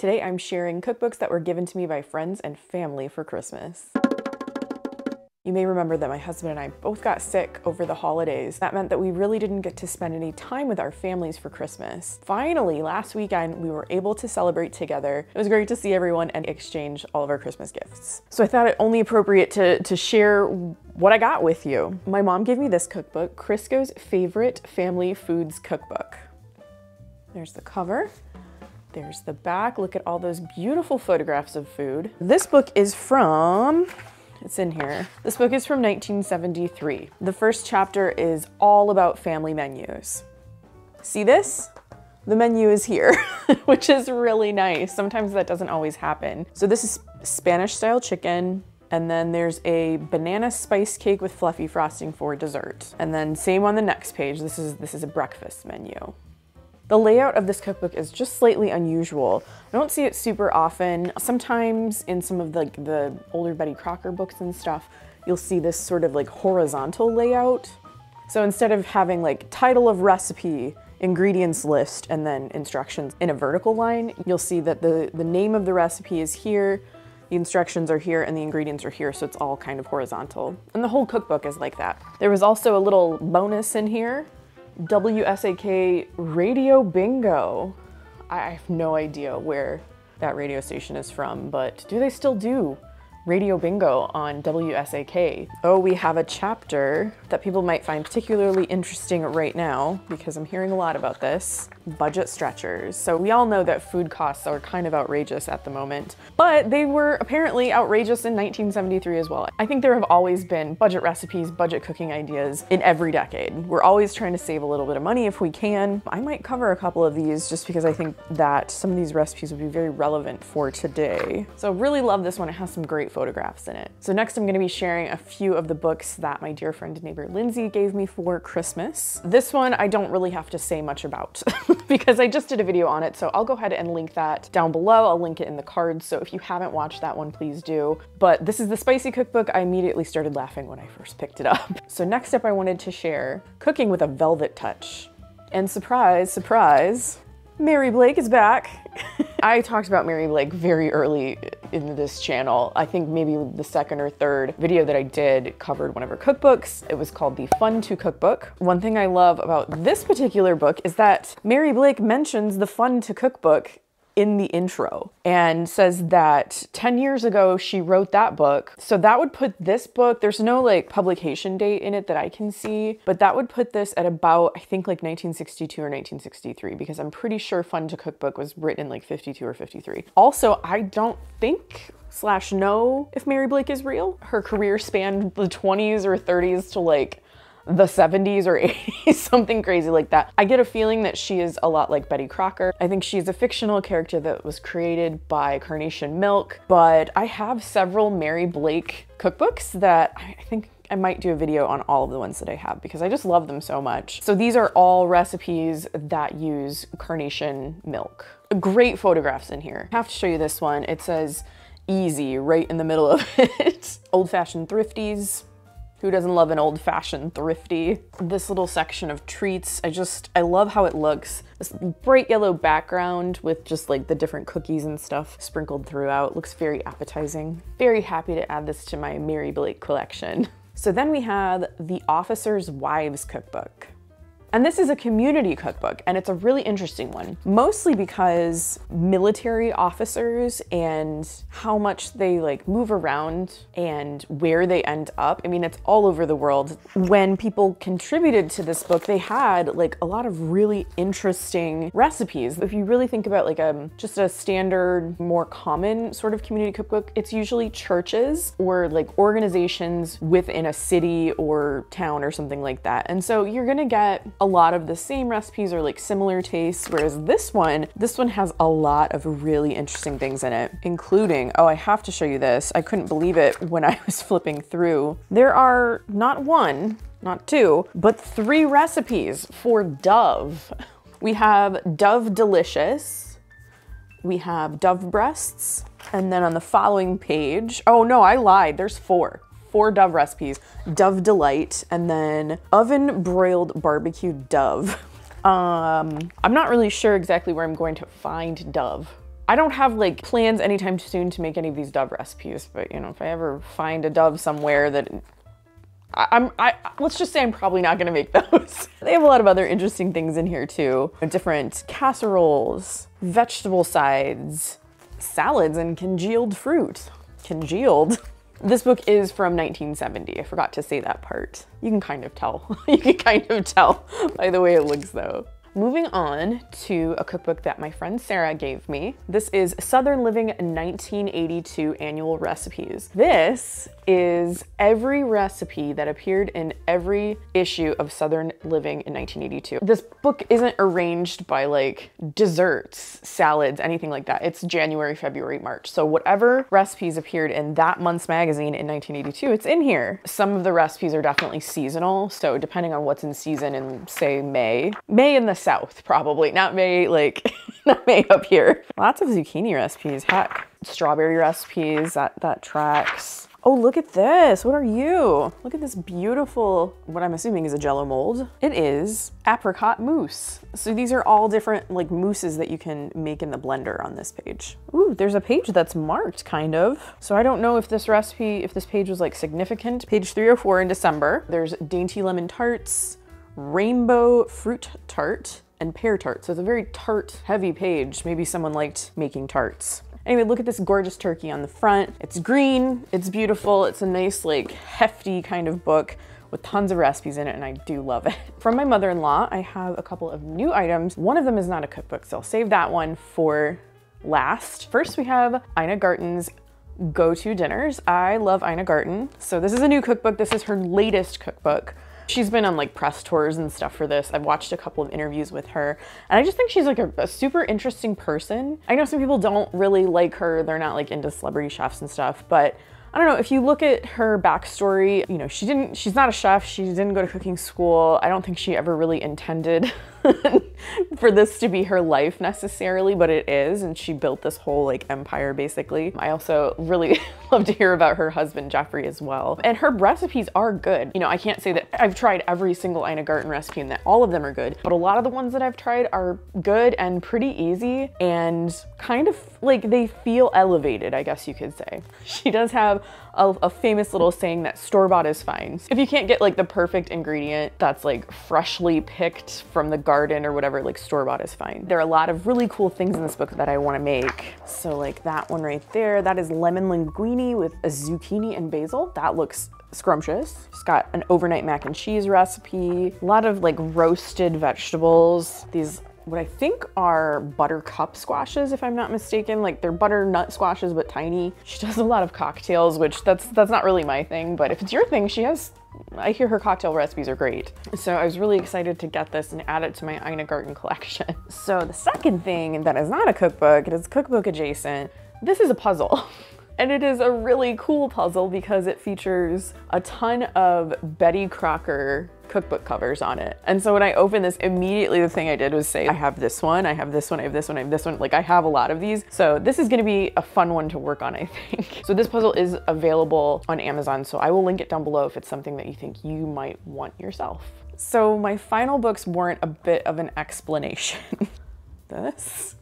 Today I'm sharing cookbooks that were given to me by friends and family for Christmas. You may remember that my husband and I both got sick over the holidays. That meant that we really didn't get to spend any time with our families for Christmas. Finally, last weekend, we were able to celebrate together. It was great to see everyone and exchange all of our Christmas gifts. So I thought it only appropriate to share what I got with you. My mom gave me this cookbook, Crisco's Favorite Family Foods Cookbook. There's the cover. There's the back. Look at all those beautiful photographs of food. This book is from... It's in here. This book is from 1973. The first chapter is all about family menus. See this? The menu is here, which is really nice. Sometimes that doesn't always happen. So this is Spanish style chicken, and then there's a banana spice cake with fluffy frosting for dessert. And then same on the next page, this is a breakfast menu. The layout of this cookbook is just slightly unusual. I don't see it super often. Sometimes in some of the older Betty Crocker books and stuff, you'll see this sort of like horizontal layout. So instead of having like title of recipe, ingredients list, and then instructions in a vertical line, you'll see that the name of the recipe is here, the instructions are here, and the ingredients are here, so it's all kind of horizontal. And the whole cookbook is like that. There was also a little bonus in here. WSAK Radio Bingo. I have no idea where that radio station is from, but do they still do Radio Bingo on WSAK? Oh, we have a chapter that people might find particularly interesting right now because I'm hearing a lot about this. Budget stretchers. So we all know that food costs are kind of outrageous at the moment, but they were apparently outrageous in 1973 as well. I think there have always been budget recipes, budget cooking ideas in every decade. We're always trying to save a little bit of money if we can. I might cover a couple of these just because I think that some of these recipes would be very relevant for today. So really love this one. It has some great photographs in it. So next I'm going to be sharing a few of the books that my dear friend and neighbor Lindsay gave me for Christmas. This one I don't really have to say much about because I just did a video on it, so I'll go ahead and link that down below. I'll link it in the cards, so if you haven't watched that one, please do. But this is the spicy cookbook. I immediately started laughing when I first picked it up. So next up I wanted to share Cooking with a Velvet Touch. And surprise, surprise, Mary Blake is back. I talked about Mary Blake very early in this channel. I think maybe the second or third video that I did covered one of her cookbooks. It was called the Fun to Cookbook. One thing I love about this particular book is that Mary Blake mentions the Fun to Cookbook in the intro and says that 10 years ago she wrote that book. So that would put this book, there's no like publication date in it that I can see, but that would put this at about, I think like 1962 or 1963, because I'm pretty sure Fun to Cookbook was written in like 52 or 53. Also, I don't think / know if Mary Blake is real. Her career spanned the 20s or 30s to like the 70s or 80s, something crazy like that. I get a feeling that she is a lot like Betty Crocker. I think she's a fictional character that was created by Carnation Milk, but I have several Mary Blake cookbooks that I think I might do a video on all of the ones that I have because I just love them so much. So these are all recipes that use Carnation Milk. Great photographs in here. I have to show you this one. It says easy right in the middle of it. Old-fashioned thrifties. Who doesn't love an old-fashioned thrifty? This little section of treats, I love how it looks. This bright yellow background with just like the different cookies and stuff sprinkled throughout. Looks very appetizing. Very happy to add this to my Mary Blake collection. So then we have the Officers' Wives Cookbook. And this is a community cookbook, and it's a really interesting one, mostly because military officers and how much they like move around and where they end up. I mean, it's all over the world. When people contributed to this book, they had like a lot of really interesting recipes. If you really think about like just a standard, more common sort of community cookbook, it's usually churches or like organizations within a city or town or something like that. And so you're gonna get a lot of the same recipes or like similar tastes, whereas this one has a lot of really interesting things in it, including, oh, I have to show you this. I couldn't believe it when I was flipping through. There are not one, not two, but 3 recipes for Dove. We have Dove Delicious, we have Dove Breasts, and then on the following page, oh no, I lied, there's 4 Dove recipes. Dove Delight, and then Oven Broiled Barbecued Dove. I'm not really sure exactly where I'm going to find Dove. I don't have like plans anytime soon to make any of these Dove recipes, but you know, if I ever find a Dove somewhere that let's just say I'm probably not gonna make those. They have a lot of other interesting things in here too. Different casseroles, vegetable sides, salads, and congealed fruit. Congealed. This book is from 1970. I forgot to say that part. You can kind of tell. You can kind of tell by the way it looks though. Moving on to a cookbook that my friend Sarah gave me. This is Southern Living 1982 Annual Recipes. This is every recipe that appeared in every issue of Southern Living in 1982. This book isn't arranged by like desserts, salads, anything like that. It's January, February, March. So whatever recipes appeared in that month's magazine in 1982, it's in here. Some of the recipes are definitely seasonal. So depending on what's in season in say May in the South, probably not May, like not May up here. Lots of zucchini recipes, heck. Strawberry recipes, that tracks. Oh, look at this. What are you? Look at this beautiful, what I'm assuming is a Jell-O mold. It is apricot mousse. So these are all different like mousses that you can make in the blender on this page. Ooh, there's a page that's marked kind of. So I don't know if this recipe, if this page was like significant. Page 304 in December. There's dainty lemon tarts, rainbow fruit tart, and pear tart. So it's a very tart heavy page. Maybe someone liked making tarts. Anyway, look at this gorgeous turkey on the front. It's green, it's beautiful. It's a nice, like hefty kind of book with tons of recipes in it, and I do love it. From my mother-in-law, I have a couple of new items. One of them is not a cookbook, so I'll save that one for last. First, we have Ina Garten's Go-To Dinners. I love Ina Garten. So this is a new cookbook. This is her latest cookbook. She's been on like press tours and stuff for this. I've watched a couple of interviews with her, and I just think she's like a super interesting person. I know some people don't really like her. They're not like into celebrity chefs and stuff, but I don't know, if you look at her backstory, you know, she's not a chef. She didn't go to cooking school. I don't think she ever really intended for this to be her life necessarily, but it is. And she built this whole like empire basically. I also really love to hear about her husband, Jeffrey, as well. And her recipes are good. You know, I can't say that I've tried every single Ina Garten recipe and that all of them are good, but a lot of the ones that I've tried are good and pretty easy and kind of like they feel elevated, I guess you could say. She does have a famous little saying that store-bought is fine. If you can't get like the perfect ingredient that's like freshly picked from the garden or whatever, like store-bought is fine. There are a lot of really cool things in this book that I want to make. So like that one right there, that is lemon linguine with a zucchini and basil. That looks scrumptious. It's got an overnight mac and cheese recipe, a lot of like roasted vegetables. These what I think are buttercup squashes, if I'm not mistaken. Like they're butternut squashes, but tiny. She does a lot of cocktails, which that's not really my thing, but if it's your thing, I hear her cocktail recipes are great. So I was really excited to get this and add it to my Ina Garten collection. So the second thing that is not a cookbook, it is cookbook adjacent. This is a puzzle. And it is a really cool puzzle because it features a ton of Betty Crocker cookbook covers on it. And so when I opened this, immediately the thing I did was say, I have this one, I have this one, I have this one, I have this one. Like I have a lot of these. So this is gonna be a fun one to work on, I think. So this puzzle is available on Amazon. So I will link it down below if it's something that you think you might want yourself. So my final books warrant a bit of an explanation. This.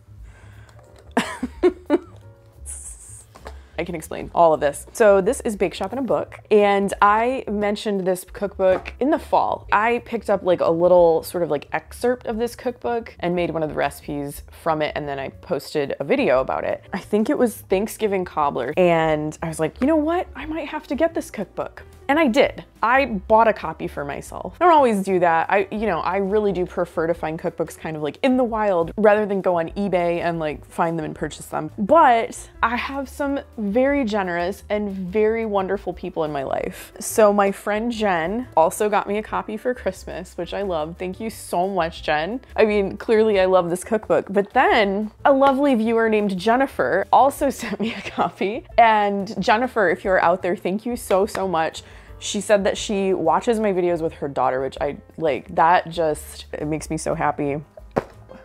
I can explain all of this. So this is Bake Shop in a Book, and I mentioned this cookbook in the fall. I picked up like a little sort of like excerpt of this cookbook and made one of the recipes from it, and then I posted a video about it. I think it was Thanksgiving cobbler, and I was like, you know what? I might have to get this cookbook. And I did. I bought a copy for myself. I don't always do that. I really do prefer to find cookbooks kind of like in the wild rather than go on eBay and like find them and purchase them. But I have some very generous and very wonderful people in my life. So my friend Jen also got me a copy for Christmas, which I love. Thank you so much, Jen. I mean, clearly I love this cookbook, but then a lovely viewer named Jennifer also sent me a copy. And Jennifer, if you're out there, thank you so, so much. She said that she watches my videos with her daughter, which I like, it makes me so happy.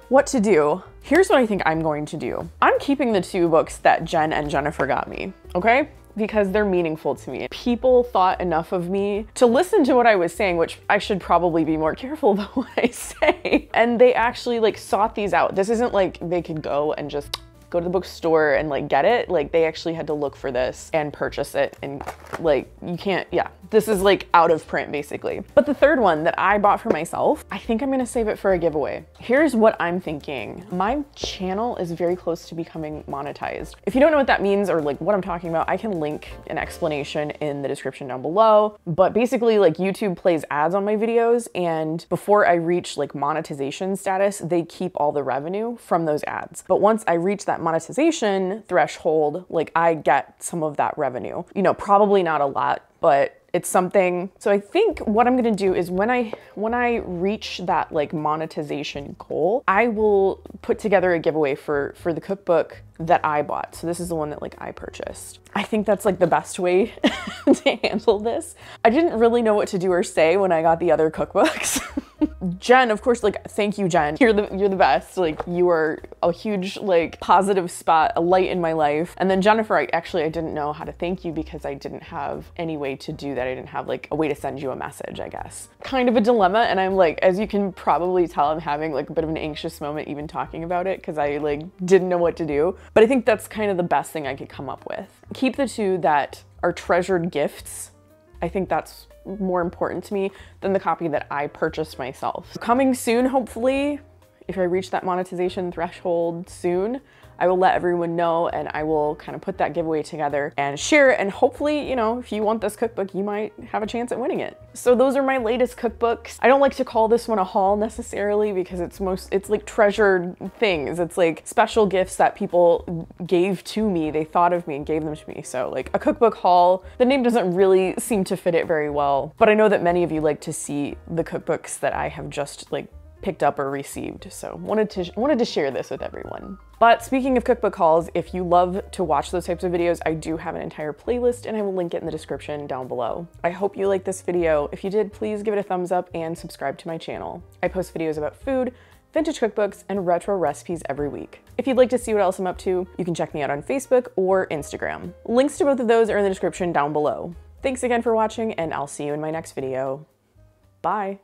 What to do? Here's what I think I'm going to do. I'm keeping the two books that Jen and Jennifer got me, okay? Because they're meaningful to me. People thought enough of me to listen to what I was saying, which I should probably be more careful about what I say. And they actually like sought these out. This isn't like they could go and just go to the bookstore and like get it. Like they actually had to look for this and purchase it, and like you can't, yeah, this is like out of print basically. But the third one that I bought for myself, I think I'm gonna save it for a giveaway. Here's what I'm thinking. My channel is very close to becoming monetized. If you don't know what that means or like what I'm talking about, I can link an explanation in the description down below. But basically like YouTube plays ads on my videos, and before I reach like monetization status, they keep all the revenue from those ads. But once I reach that monetization threshold, like I get some of that revenue. You know, probably not a lot, but it's something. So I think what I'm gonna do is when I reach that like monetization goal, I will put together a giveaway for the cookbook that I bought. So this is the one that like I purchased. I think that's like the best way to handle this. I didn't really know what to do or say when I got the other cookbooks. Jen, of course, like, thank you, Jen. You're the best. Like, you are a huge, like, positive spot, a light in my life. And then Jennifer, I didn't know how to thank you because I didn't have any way to do that. I didn't have, like, a way to send you a message, I guess. Kind of a dilemma, and I'm, like, as you can probably tell, I'm having, like, a bit of an anxious moment even talking about it because I, like, didn't know what to do. But I think that's kind of the best thing I could come up with. Keep the two that are treasured gifts. I think that's more important to me than the copy that I purchased myself. Coming soon, hopefully, if I reach that monetization threshold soon, I will let everyone know, and I will kind of put that giveaway together and share it. And hopefully, you know, if you want this cookbook, you might have a chance at winning it. So those are my latest cookbooks. I don't like to call this one a haul necessarily because it's like treasured things. It's like special gifts that people gave to me. They thought of me and gave them to me. So like a cookbook haul, the name doesn't really seem to fit it very well, but I know that many of you like to see the cookbooks that I have just like picked up or received. So wanted to share this with everyone. But speaking of cookbook hauls, if you love to watch those types of videos, I do have an entire playlist and I will link it in the description down below. I hope you liked this video. If you did, please give it a thumbs up and subscribe to my channel. I post videos about food, vintage cookbooks, and retro recipes every week. If you'd like to see what else I'm up to, you can check me out on Facebook or Instagram. Links to both of those are in the description down below. Thanks again for watching, and I'll see you in my next video. Bye.